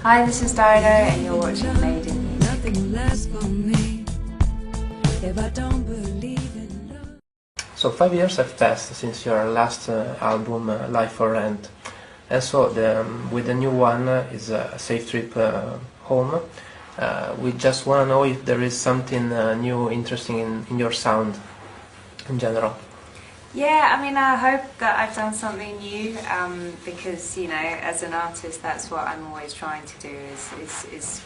Hi, this is Dido and you're watching Made in Music. Nothing lasts for me if I don't believe in love. So 5 years have passed since your last album, Life for Rent, and so with the new one is a safe trip home. We just want to know if there is something new, interesting in your sound in general. Yeah, I mean, I hope that I've done something new because, you know, as an artist, that's what I'm always trying to do is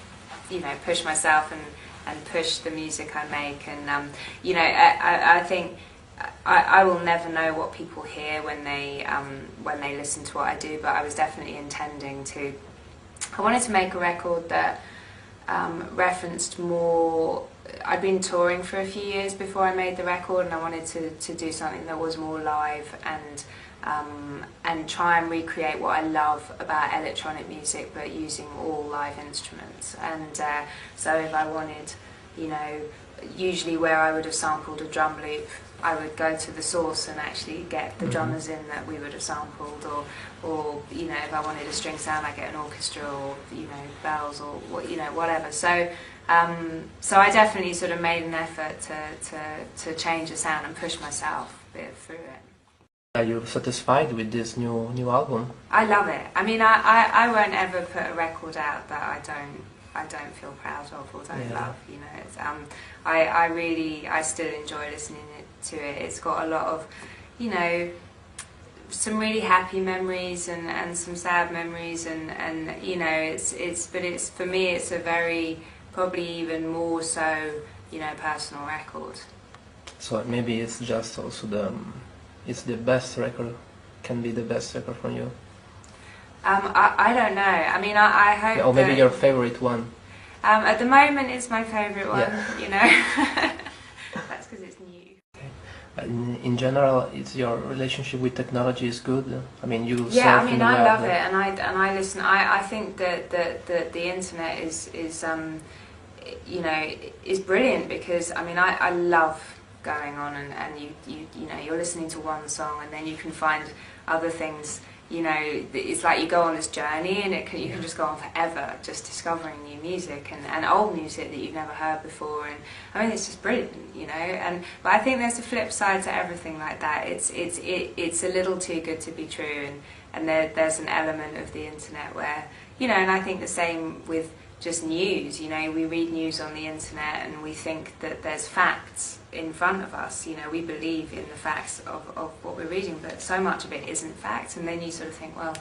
you know, push myself and push the music I make. And, you know, I think I will never know what people hear when they listen to what I do, but I was definitely intending to. I wanted to make a record that referenced more. I'd been touring for a few years before I made the record, and I wanted to do something that was more live and try and recreate what I love about electronic music, but using all live instruments. And so if I wanted, you know, usually where I would have sampled a drum loop, I would go to the source and actually get the drummers in that we would have sampled, or you know, if I wanted a string sound, I get an orchestra, or you know, bells, or what, you know, whatever. So I definitely sort of made an effort to change the sound and push myself a bit through it. Are you satisfied with this new album? I love it. I mean, I won't ever put a record out that I don't feel proud of or don't love. You know, it's, I still enjoy listening to it. It's got a lot of, you know, some really happy memories and some sad memories, and you know, but it's for me, it's a very, probably even more so, you know, personal record. So maybe it's just also it's the best record, can be the best record from you. I don't know. I mean, I hope. Or maybe your favorite one. At the moment, it's my favorite one. Yeah. You know, that's because it's new. Okay. In general, is your relationship with technology is good? I mean, you. Yeah, I mean, I love it, and I listen. I think that the internet is you know, is brilliant, because I mean, I love going on and you know, you're listening to one song and then you can find other things. You know, it's like you go on this journey, and you can just go on forever just discovering new music and old music that you've never heard before. And I mean, it's just brilliant, you know. But I think there's a flip side to everything like that. It's a little too good to be true, and there's an element of the internet where, you know, and I think the same with just news. You know, we read news on the internet and we think that there's facts in front of us. You know, we believe in the facts of what we're reading, but so much of it isn't fact. And then you sort of think, well,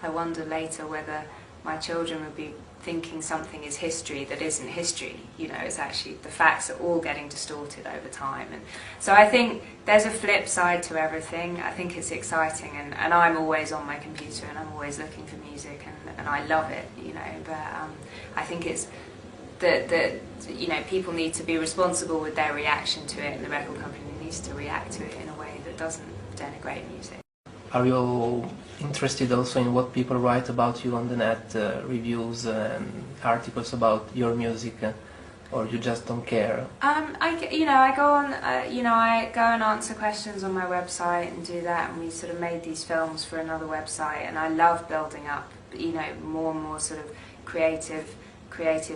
I wonder later whether my children would be thinking something is history that isn't history. You know, it's actually, the facts are all getting distorted over time. And so I think there's a flip side to everything. I think it's exciting, and I'm always on my computer and I'm always looking for music, and I love it, you know. But I think it's that you know, people need to be responsible with their reaction to it, and the record company needs to react to it in a way that doesn't denigrate music. Are you interested also in what people write about you on the net, reviews and articles about your music, or you just don't care? I go on, I go and answer questions on my website and do that, and we sort of made these films for another website, and I love building up, you know, more and more sort of creative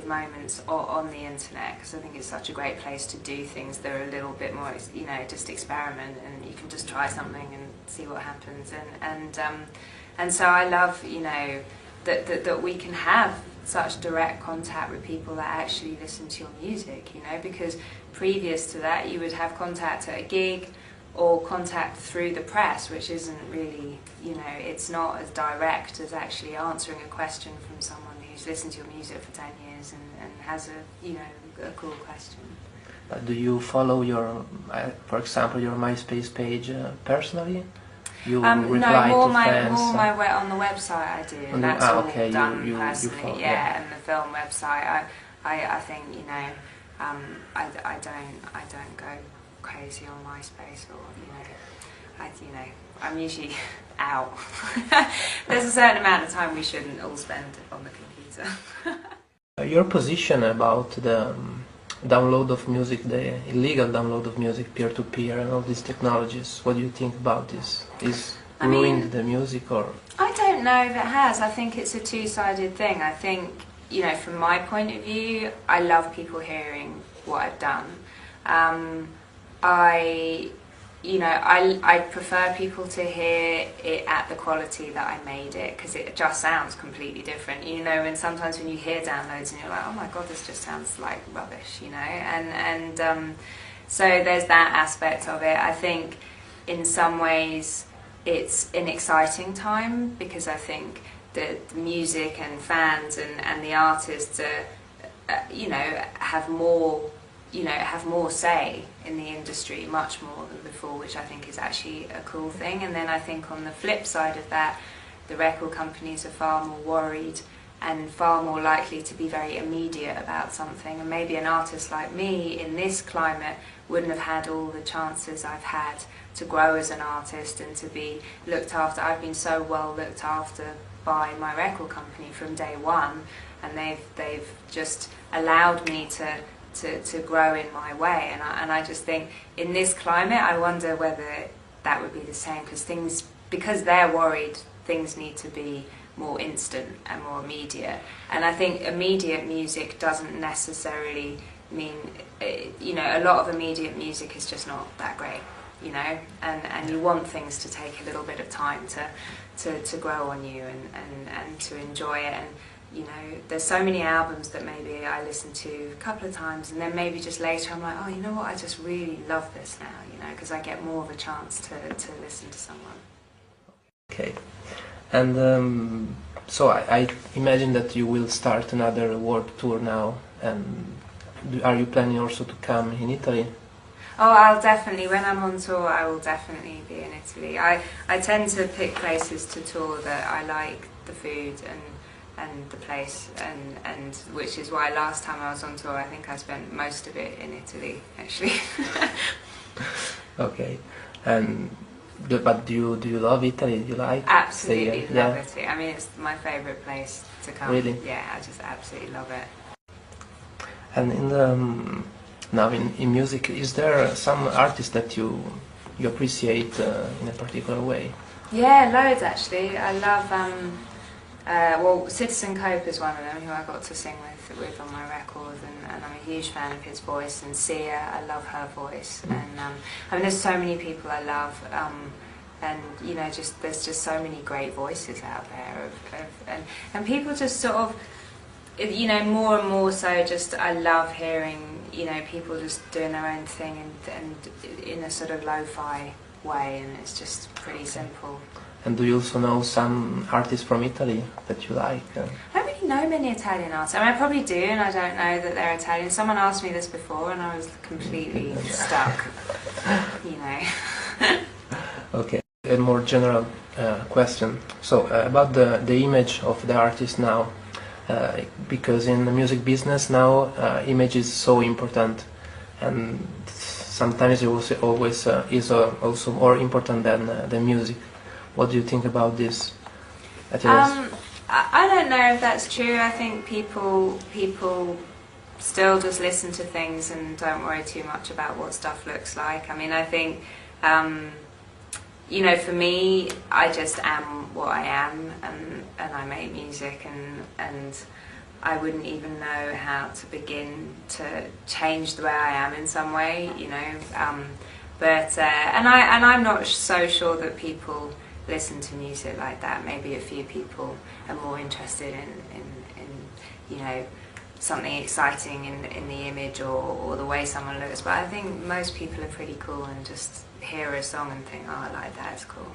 moments on the internet, because I think it's such a great place to do things that are a little bit more, you know, just experiment, and you can just try something and see what happens, and so I love, you know, that we can have such direct contact with people that actually listen to your music, you know, because previous to that you would have contact at a gig or contact through the press, which isn't really, you know, it's not as direct as actually answering a question from someone who's listened to your music for 10 years and has a, you know, a cool question. Do you follow your, for example, your MySpace page personally? You reply no, to fans? more on the website I do, and that's all okay, done you personally. follow, yeah, and the film website, I think, you know, I don't go crazy on MySpace, or you know, I'm usually out. There's a certain amount of time we shouldn't all spend on the computer. Your position about the download of music, the illegal download of music peer-to-peer and all these technologies, what do you think about this? Is ruined the music, or? I don't don't know if it has. I think it's a two-sided thing. I think, you know, from my point of view, I love people hearing what I've done. I prefer people to hear it at the quality that I made it, because it just sounds completely different. You know, and sometimes when you hear downloads and you're like, oh my god, this just sounds like rubbish, you know. And so there's that aspect of it. I think in some ways it's an exciting time, because I think that the music and fans and the artists have more say in the industry, much more than before, which I think is actually a cool thing. And then I think on the flip side of that, the record companies are far more worried and far more likely to be very immediate about something. And maybe an artist like me in this climate wouldn't have had all the chances I've had to grow as an artist and to be looked after. I've been so well looked after by my record company from day one, and they've just allowed me to grow in my way. And I just think in this climate, I wonder whether that would be the same, because they're worried, things need to be more instant and more immediate. And I think immediate music doesn't necessarily mean, a lot of immediate music is just not that great, you know, and you want things to take a little bit of time to grow on you and to enjoy it. And you know, there's so many albums that maybe I listen to a couple of times, and then maybe just later I'm like, oh, you know what, I just really love this now, you know, because I get more of a chance to listen to someone. Okay. And so I imagine that you will start another world tour now, and are you planning also to come in Italy? Oh, I'll definitely, when I'm on tour, I will definitely be in Italy. I tend to pick places to tour that I like the food and the place, and which is why last time I was on tour, I think I spent most of it in Italy, actually. Okay. But do you love Italy? Do you like? Absolutely love Italy. I mean, it's my favourite place to come. Really? Yeah, I just absolutely love it. And now in music, is there some artist that you appreciate in a particular way? Yeah, loads actually. I love Citizen Cope is one of them, who I got to sing with on my record, and I'm a huge fan of his voice. And Sia, I love her voice. And I mean, there's so many people I love, and you know, there's just so many great voices out there, and people just sort of, you know, more and more so. Just I love hearing, you know, people just doing their own thing and in a sort of lo-fi way, and it's just pretty simple. And do you also know some artists from Italy that you like? I don't really know many Italian artists. I mean, I probably do, and I don't know that they're Italian. Someone asked me this before, and I was completely stuck, you know. Okay, a more general question. So, about the image of the artist now, because in the music business now, image is so important, and sometimes it always is also more important than the music. What do you think about this? I don't know if that's true. I think people still just listen to things and don't worry too much about what stuff looks like. I mean, I think, you know, for me, I just am what I am, and I make music, and I wouldn't even know how to begin to change the way I am in some way, you know. And I'm not so sure that people listen to music like that. Maybe a few people are more interested in you know, something exciting in the image or the way someone looks, but I think most people are pretty cool and just hear a song and think, oh, I like that, it's cool.